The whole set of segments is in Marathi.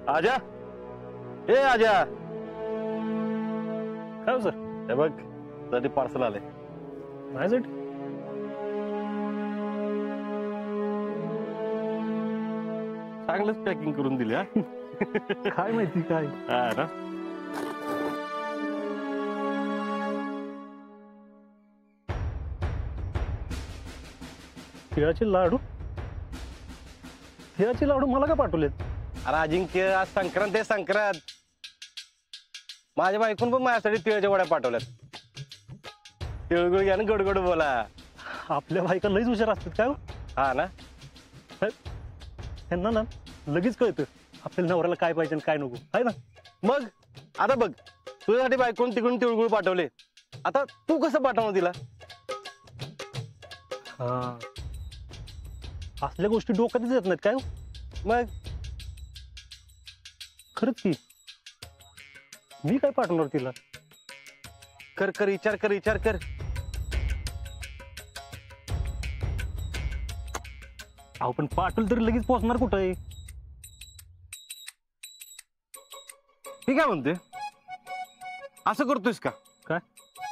आजा ए आजा काय सर हे बघ साठी पार्सल आले माझ्यासाठी चांगलंच पॅकिंग करून दिली हा काय माहिती काय हा ना तिळाचे लाडू तिळाचे लाडू मला का पाठवलेत अरे अजिंक्य आज संक्रांत आहे संक्रांत माझ्या बायकून पण माझ्यासाठी तिळाच्या वड्या पाठवल्यात तिळगुळ घ्या ना गोड बोला आपल्या बायका लईच हुशार असतात काय हो? हा ना त्यांना ना लगेच कळतं आपल्या नवऱ्याला काय पाहिजे आणि काय नको आहे ना मग आता बघ तुझ्यासाठी बायकोन तिकडून तिळगुळ पाठवले आता तू कसं पाठवणार तिला हा असल्या गोष्टी डोक्यातच येत नाहीत काय हो? मग खरंच की मी काय पाठवणार तिला कर कर विचार कर अहो पण पाठवलं तरी लगेच पोहोचणार कुठं आहे मी काय म्हणते असं करतोयस का काय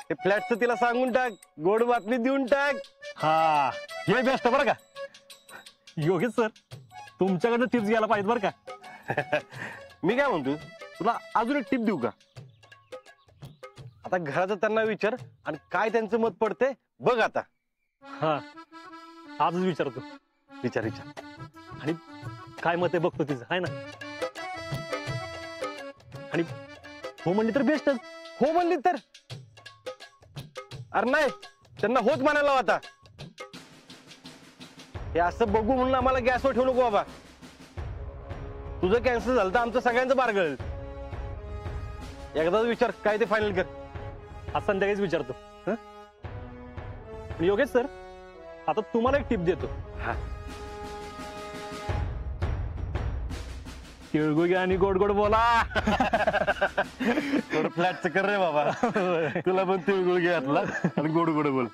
ते फ्लॅटचं तिला सांगून टाक गोड बातमी देऊन टाक हा हे बेस्ट बरं का योगेश सर तुमच्याकडनं टिप्स घ्यायला पाहिजे बरं का मी काय म्हणतोय तुला अजून एक टिप देऊ का आता घराचं त्यांना विचार आणि काय त्यांचं मत पडते बघ आता हा आजच विचारतो विचार आणि काय मत आहे बघतो तिचं आहे ना आणि हो म्हणली तर बेस्टच हो म्हणली तर अरे नाही त्यांना होत म्हणायला आता हे असं बघू म्हणून आम्हाला गॅसवर ठेवू नको बाबा तुझं कॅन्सल झालं तर आमचं सगळ्यांचं बारगळ एकदाच विचार काय ते फायनल कर आज संध्याकाळीच विचारतो हं? योगेश सर आता तुम्हाला एक टिप देतो हा तिळगुळ घ्या आणि गोड बोला थोडं फ्लॅटचं कर रे बाबा तुला पण तिळगुळ घ्यातला आणि गोड बोल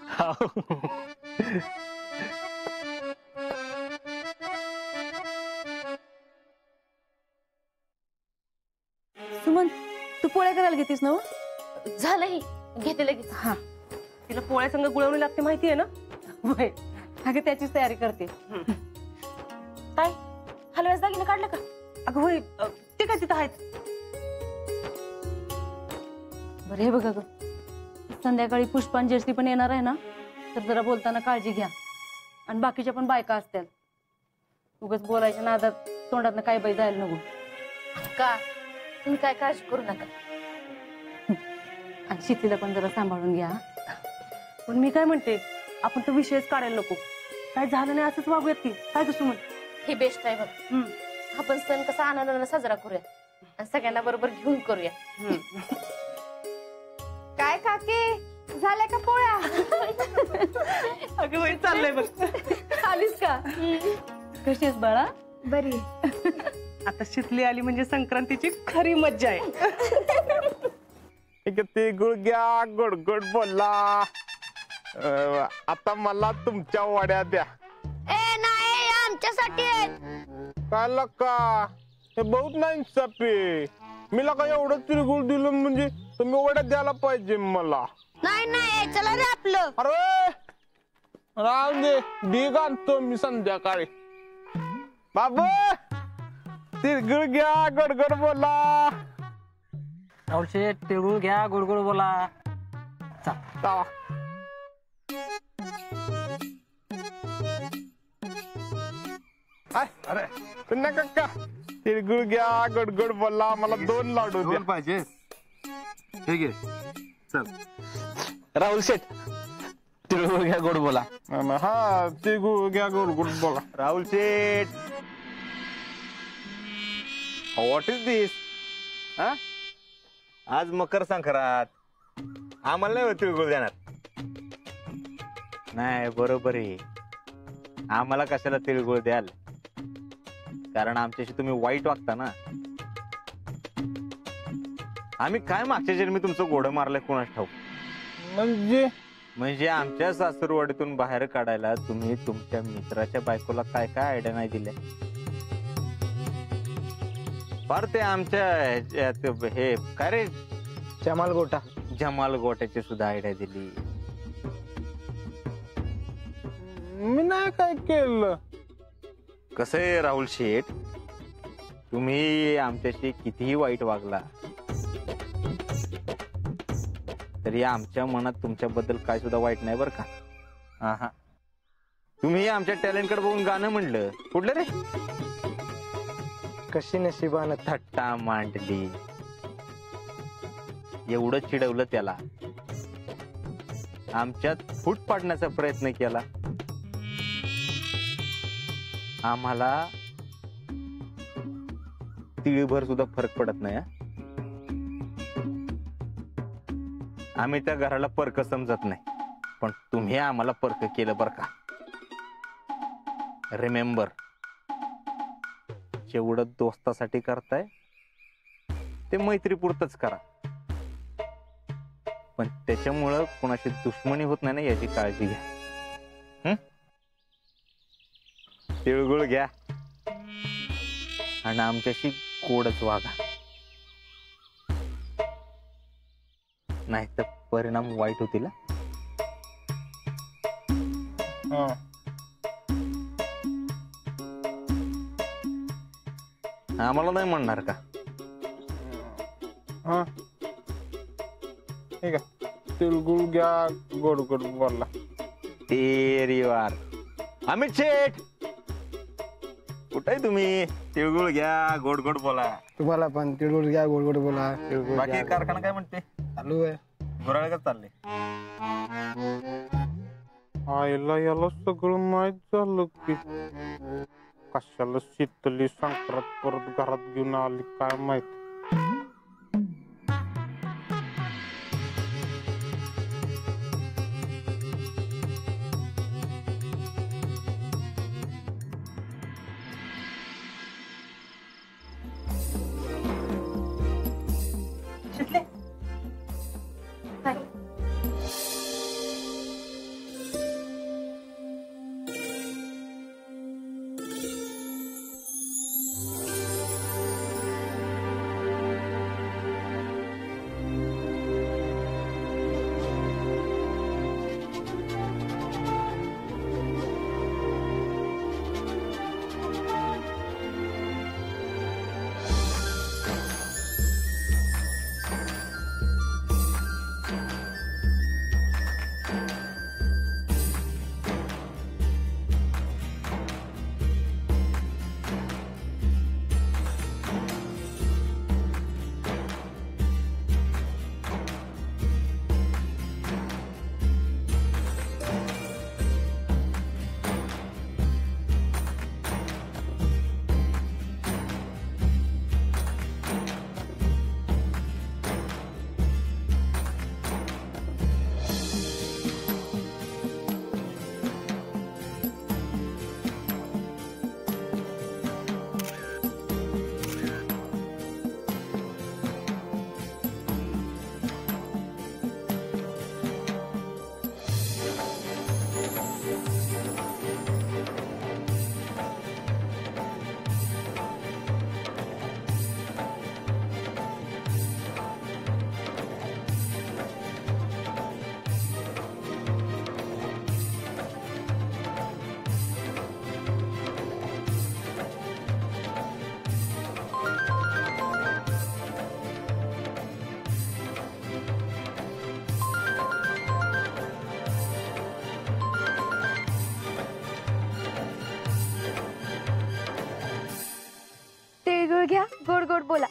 सुमन तू पोळ्या करायला घेतीस ना झालंही घेते लगेच हा तिला पोळ्या संग गुळवणी लागते माहितीये ना होय अगं त्याचीच तयारी करते काय हलव्याच दागिने काढलं का अगं होय ते काय तिथं आहेत बरं हे बघ ग संध्याकाळी पुष्पान जर्सी पण येणार आहे ना तर जरा बोलताना काळजी घ्या आणि बाकीच्या पण बायका असतील उगाच बोलायच्या नादात तोंडातनं काय बाई जायला नको का तुम्ही काय काळजी करू नका आणि शितीला पण जरा सांभाळून घ्या पण मी काय म्हणते आपण तो विषयच काढायला नको काय झालं नाही असंच वागूयात की काय कसं म्हण हे बेस्ट आहे बघ आपण सण कसा आनंदाने साजरा करूया आणि सगळ्यांना बरोबर घेऊन करूया काय काकी झाल्या का पोळ्या अगं बाई चाललंय बघ आलीस का कशी आहेस बाळा बरी आता शितली आली म्हणजे संक्रांतीची खरी मज्जा आहे तिळगुळ घ्या गोड बोला आता मला तुमच्या वड्या द्या ए नाही आमच्यासाठी काय लका हे बहुत नाही इंसाफी मी लका एवढं तिळगुळ दिलं म्हणजे तुम्ही वड्या द्यायला पाहिजे मला नाही चला रे आपलं अरे राहून दे ढीग आणतो मी संध्याकाळी बाबू तिळगुळ घ्या गोड बोला राहुलशे तिळगुळ घ्या गोड बोला चावा अरे पुन्हा काका तिळगुळ घ्या गोड बोला मला 2 लाडू द्या पाहिजे ठीक आहे चल राहुल शेठ तिळगुळ घ्या गोड बोला हा तिळगुळ घ्या गोड बोला राहुल शेठ व्हॉट इज दिस हा आज मकर संक्रांत आम्हाला नाही तिळगुळ देणार नाही बरोबर आहे आम्हाला कशाला तिळगुळ द्याल कारण आमच्याशी तुम्ही वाईट वागता ना आम्ही काय मागच्या जन्मी तुमचं घोडं मारलंय कोणास ठाऊक म्हणजे आमच्या सासूरवाडीतून बाहेर काढायला तुम्ही तुमच्या मित्राच्या बायकोला काय काय आयडिया नाही दिल्या फार ते आमच्या हे काय रे जमाल गोटा. जमाल गोट्याची सुद्धा आयडिया दिली. मी नाही काय केलं. कसं आहे राहुल शेठ, तुम्ही आमच्याशी कितीही वाईट वागला तरी आमच्या मनात तुमच्याबद्दल काय सुद्धा वाईट नाही बरं का. हा, तुम्ही आमच्या टॅलेंटकडे बघून गाणं म्हणलं. कुठलं रे? कशी नशिबानं थट्टा मांडली. एवढं चिडवलं त्याला, आमच्यात फूट पाडण्याचा प्रयत्न केला. आम्हाला तिळभर सुद्धा फरक पडत नाही. आम्ही त्या घराला परक समजत नाही, पण तुम्ही आम्हाला परक केलं बर का. रिमेंबर, जेवढं दोस्तासाठी करताय ते मैत्रीपुरतच करा, पण त्याच्यामुळं कोणाची दुश्मनी होत नाही ना याची काळजी घ्या. तिळगुळ घ्या आणि आमच्याशी गोडच वागा, नाहीतर परिणाम वाईट होतील. आम्हाला नाही म्हणणार का? ठीक आहे, तिळगुळ घ्या, गोड गोड बोलला. तेरी वार. अमित शेठ कुठे तुम्ही? तिळगुळ घ्या, गोड गोड बोला. तुम्हाला पण तिळगुळ घ्या, गोड गोड बोला. बाकी कारखाना काय म्हणते? चालू आहे. गुराळ का चालले? आईला याला सगळं माहित झालं की कशाला शीतली संक्रांत परत घरात घेऊन आली काय माहित. तिळगुळ घ्या, गोड गोड बोला.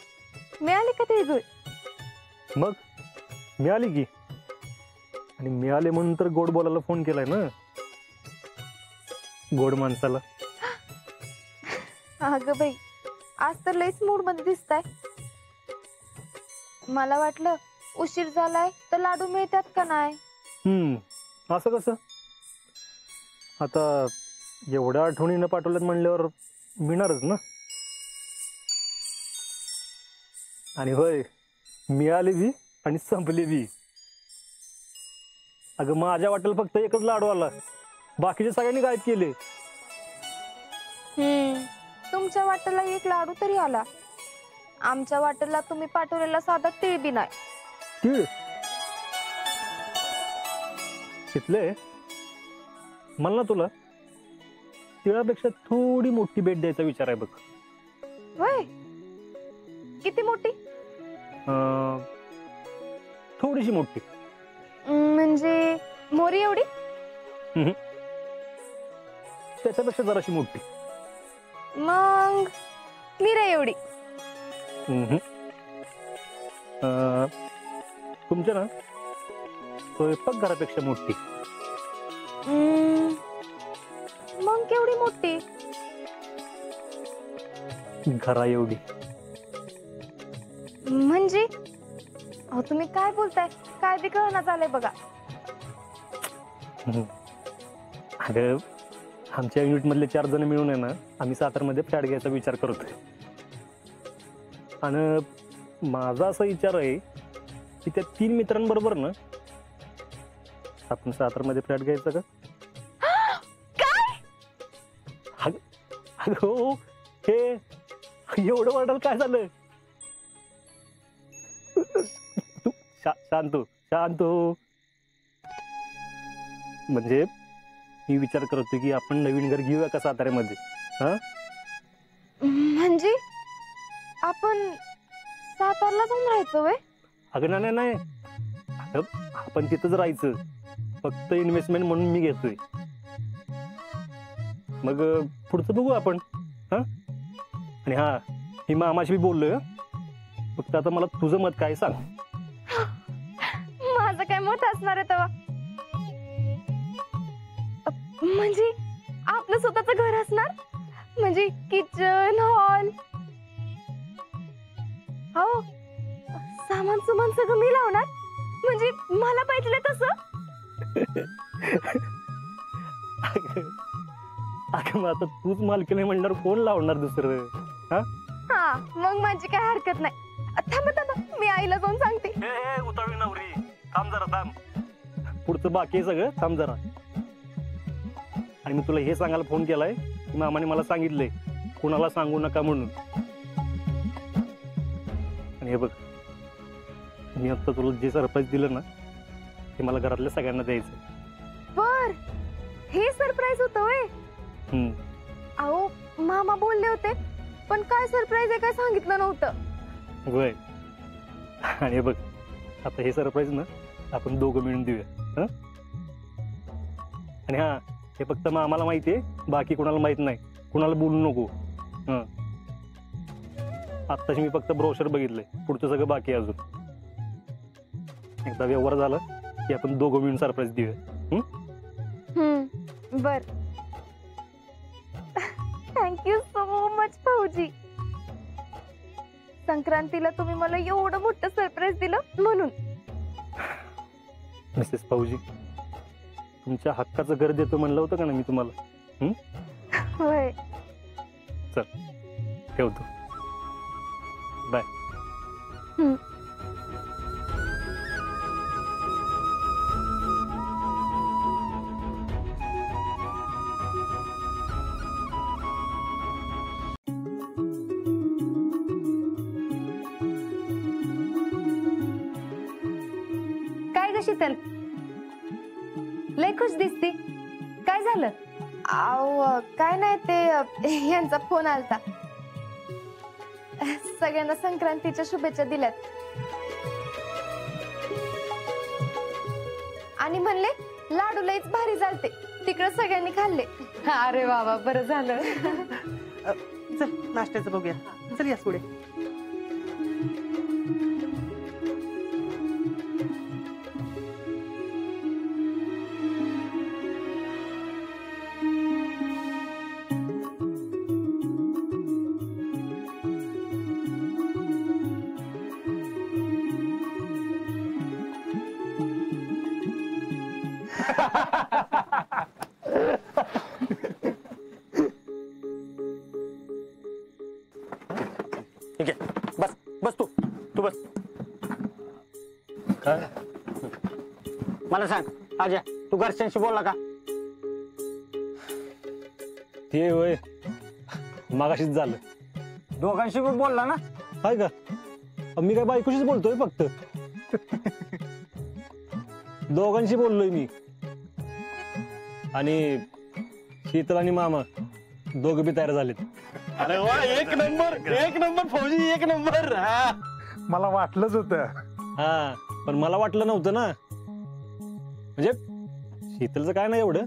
मिळाले का तिळगुळ? मग मिळाली की, आणि मिळाले म्हणून तर गोड बोलायला फोन केलाय ना गोड माणसाला. अगं बाई, आज तर लईच मूड मध्ये दिसताय. मला वाटलं उशीर झालाय तर लाडू मिळतात का नाही. असं कसं? आता एवढ्या आठवणीनं पाठवल्यात म्हणल्यावर मिळणारच ना. आणि होय, मिळाली बी आणि संपली बी. अगं माझ्या वाटेल फक्त एकच लाडू आला, बाकीचे सगळ्यांनी गायब केले. तुमच्या वाटेला एक लाडू तरी आला. आमच्या वाटेला तुम्ही पाठवलेला साधा तीळ बी नाही. तीळ शिकले मला ना तुला तिळापेक्षा थोडी मोठी भेट द्यायचा विचार आहे बघ. वय किती मोठी? थोडीशी मोठी. म्हणजे मोरी एवढी? त्याच्यापेक्षा जराशी मोठी. मग मिरा एवढी? तुमच्या ना स्वयंपाकघरापेक्षा मोठी. मग केवढी मोठी? घरा एवढी. म्हणजे अहो तुम्ही काय बोलताय? काय बी कळना झालंय बघा. अगं आमच्या युनिट मधले 4 जण मिळून आहे ना आम्ही सातारमध्ये फ्लॅट घ्यायचा विचार करतोय. आणि माझा असा विचार आहे की त्या 3 मित्रांबरोबर ना आपण सातारमध्ये फ्लॅट घ्यायचा का? अगं हो हे एवढं वाटायला काय झालं? तू शांत हो. म्हणजे मी विचार करतोय की आपण नवीन घर घेऊया का साताऱ्यामध्ये? हा म्हणजे आपण सातारला जाऊन राहायचं वय? अगं नाही अगं आपण तिथंच राहायचं. फक्त इन्व्हेस्टमेंट म्हणून मी घेतोय. मग पुढचं बघू आपण. हा आणि हा मी मामाशी बोललोय. फक्त आता मला तुझं मत काय सांग. माझं काय मत असणार आहे तेव्हा? म्हणजे आपलं स्वतःच घर असणार? म्हणजे किचन हॉल हो सामान सुमान सगळं मी लावणार? म्हणजे मला पाहिजे तसं? अगं मग आता तूच मालकी नाही म्हणणार कोण लावणार दुसरं? हा मग माझी काय हरकत नाही. थांबा मी आईला जाऊन सांगते. उतावळी नवरी थांब जरा थांब. पुढचं बाकी आहे सगळं थांब जरा. आणि मी तुला हे सांगायला फोन केलाय की मामाने मला सांगितलंय कोणाला सांगू नका म्हणून. आणि हे बघ मी आता तुला जे सरप्राईज दिलं ना ते मला घरातल्या सगळ्यांना द्यायचं. बर हे सरप्राईज होतं वय? अहो मामा बोलले होते पण काय सरप्राईज आहे काय सांगितलं नव्हतं. वय आणि हे बघ आता हे सरप्राईज ना आपण दोघं मिळून देऊया. आणि हा हे फक्त आम्हाला माहिती आहे बाकी कोणाला माहित नाही. कोणाला बोलू नको. आत्ताशी मी फक्त ब्रोशर बघितलंय. पुढचं सगळं बाकी आहे अजून. एकदा व्यवहार झाला की आपण दोघं मिळून सरप्राईज देऊया. बर थँक्यू सो मच भाऊजी. संक्रांतीला तुम्ही मला एवढं मोठं सरप्राईज दिलं म्हणून. मिसेस भाऊजी तुमच्या हक्काचं घर देतो म्हणलं होतं का ना मी तुम्हाला? होय. चल ठेवतो. बाय. काय ग शीतल लय खुश दिसती. काय झालं? अहो काय नाही ते यांचा फोन आलता. सगळ्यांना संक्रांतीच्या शुभेच्छा दिल्यात आणि म्हणले लाडू लईच भारी झालते तिकडे सगळ्यांनी खाल्ले. अरे बाबा बरं झालं. चल नाश्त्याचं बघूया. चल या पुढे. ठीक आहे बस बस तू बस. काय मला सांग आजा तू घरच्यांशी बोलला का? ते वय मागाशीच झालं. दोघांशी पण बोलला ना? हाय का मी काय बायकोशीच बोलतोय फक्त दोघांशी बोललोय मी आणि शीतल आणि मामा दोघं बी तयार झालेत. अरे वा एक नंबर फौजी एक नंबर. हा मला वाटलंच होतं. हा पण मला वाटलं नव्हतं ना म्हणजे शीतलचं काय नाही एवढं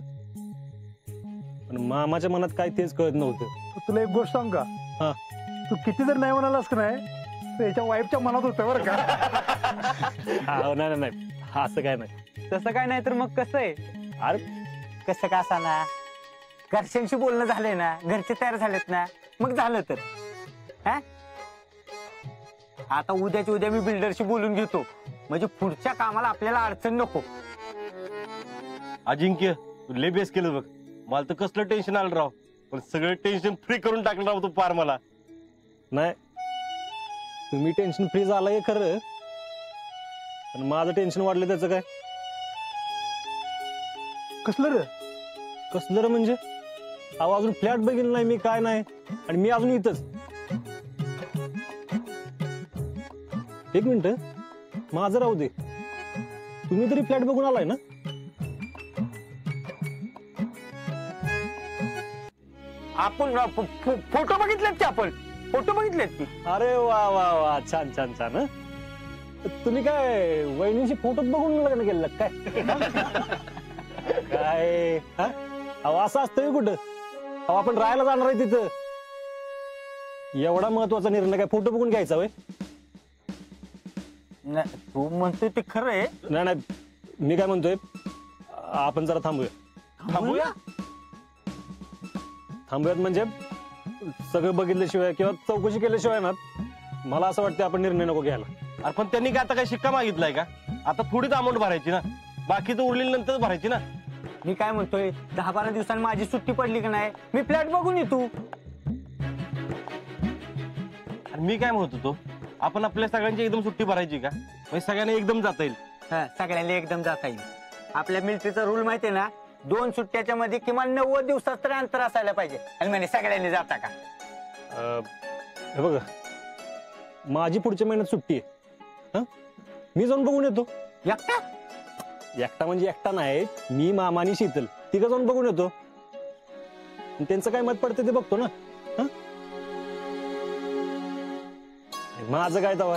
पण मामाच्या मनात काय तेच कळत नव्हतं. तुला एक गोष्ट सांग का हा तू किती जर नाही म्हणालास का नाही तर याच्या वाईफच्या मनात होतं बरं का. नाही नाही असं काय नाही. तसं काय नाही तर मग कसं आहे. अरे कसं का असा ना घरच्यांशी बोलणं झालंय ना घरचे तयार झालेत ना मग झालं तर हा आता उद्याच्या उद्या मी बिल्डरशी बोलून घेतो म्हणजे पुढच्या कामाला आपल्याला अडचण नको. अजिंक्य तू लय बेस केलं बघ. मला तर कसलं टेन्शन आलं राव पण सगळं टेन्शन फ्री करून टाकलं राव तू पार मला. नाही तुम्ही टेन्शन फ्री झालाय खरं पण माझं टेन्शन वाढलं त्याचं काय. कसलं रे म्हणजे अहो अजून फ्लॅट बघितलं नाही मी काय नाही आणि मी अजून इथंच. एक मिनिट माझं राहू दे तुम्ही तरी फ्लॅट बघून आलाय ना. आपण फोटो बघितलेत की आपण फोटो बघितलेत की. अरे वा वा वा छान छान छान. तुम्ही काय वहिनीची फोटो बघून लग्न केलं काय काय अहो असं असतंय कुठं. अहो आपण राहायला जाणार आहे तिथं एवढा महत्वाचा निर्णय काय फोटो बघून घ्यायचा वय. तू म्हणतोय ते खरं आहे. नाही नाही मी काय म्हणतोय आपण जरा थांबूयात म्हणजे सगळं बघितल्याशिवाय किंवा चौकशी केल्याशिवाय ना मला असं वाटतं आपण निर्णय नको घ्यायला. अरे पण त्यांनी काय आता काय शिक्का मागितलाय का. आता थोडीच अमाऊंट भरायची ना बाकी तर उरलेली नंतर भरायची ना. मी काय म्हणतोय 10-12 दिवसांनी माझी सुट्टी पडली का नाही मी फ्लॅट बघून येतो. आणि मी काय म्हणत होतो आपण आपल्या सगळ्यांची एकदम सुट्टी भरायची का म्हणजे सगळ्यांना एकदम जाता येईल. सगळ्यांना एकदम जाता येईल. आपल्या मिलिटरीचा रूल माहितीये ना 2 सुट्ट्याच्या मध्ये किमान 90 दिवसात तरी अंतर असायला पाहिजे आणि म्हणजे सगळ्यांनी जाता का. हे बघा माझी पुढच्या महिन्यात सुट्टी आहे मी जाऊन बघून येतो. एकटा म्हणजे एकटा नाही मी मामा आणि शीतल तिघं जाऊन बघून येतो त्यांचं काय मत पडतं ते बघतो ना. माझं काय तवा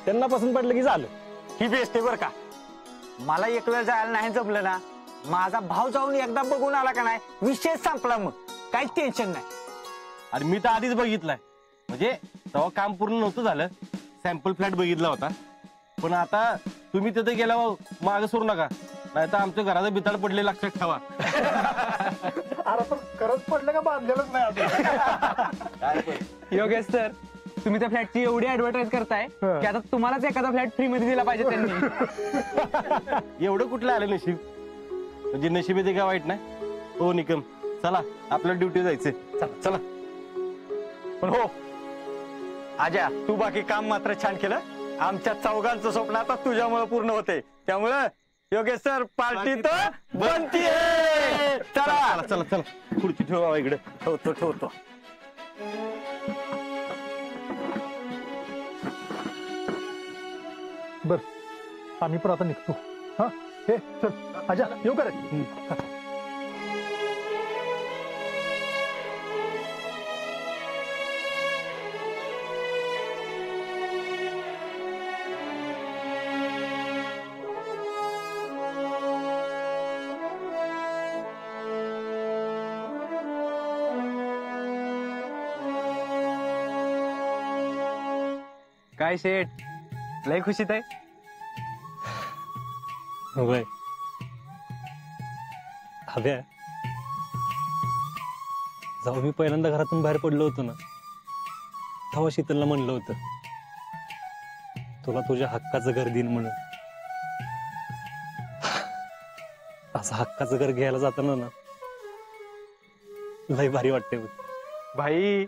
त्यांना पसंत पडलं की झालं. ही बेस्ट आहे बरं का. मला एक वेळ जायला नाही जमलं ना माझा भाऊ जाऊन एकदा बघून आला का नाही विषय संपला मग काहीच टेन्शन नाही. आणि मी तर आधीच बघितलाय म्हणजे तेव्हा काम पूर्ण नव्हतं झालं सॅम्पल फ्लॅट बघितला होता पण आता तुम्ही तिथे गेल्यावर मागं सोडू नका नाही तर आमच्या घराचा बिताड पडले लक्षात ठेवा. अरे पण खरंच पडलं का बांधलेलंच नाही. योगेश सर तुम्ही त्या फ्लॅटची एवढी ऍडव्हर्टाईज करताय की आता तुम्हालाच एखादा फ्लॅट फ्री मध्ये दिला पाहिजे त्यांनी. एवढं कुठलं आलं नशीब म्हणजे नशीब येते का वाईट नाही. हो निकम चला आपल्या ड्युटी जायचंय चला. पण हो आजा तू बाकी काम मात्र छान केलं. आमच्या चौघांचं स्वप्न आता तुझ्यामुळे पूर्ण होते त्यामुळं योगेश सर पार्टी तर बनतीये. चला चला चला खुर्ची ठेवा इकडे. ठेवतो. बर आम्ही पण आता निघतो. हा हे चल आजा येऊ का रे. काय शेठ लय खुशीत आहे. होय हव्या जेव्हा मी पहिल्यांदा घरातून बाहेर पडलो होतो ना तेव्हा शीतलला म्हणलं होतं तुला तुझ्या हक्काचं घर देईन म्हणून. असं हक्काचं घर घ्यायला जाताना ना लय भारी वाटते. भाई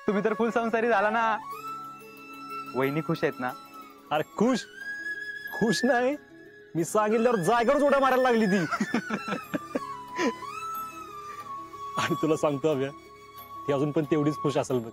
तुम्ही तर फुल संसारी झाला ना. वहिनी खुश आहेत ना. अरे खुश खुश नाही मी सांगितल्यावर जागेवरच उड्या मारायला लागली ती. आणि तुला सांगतो अभ्या ती अजून पण तेवढीच खुश असेल बघ.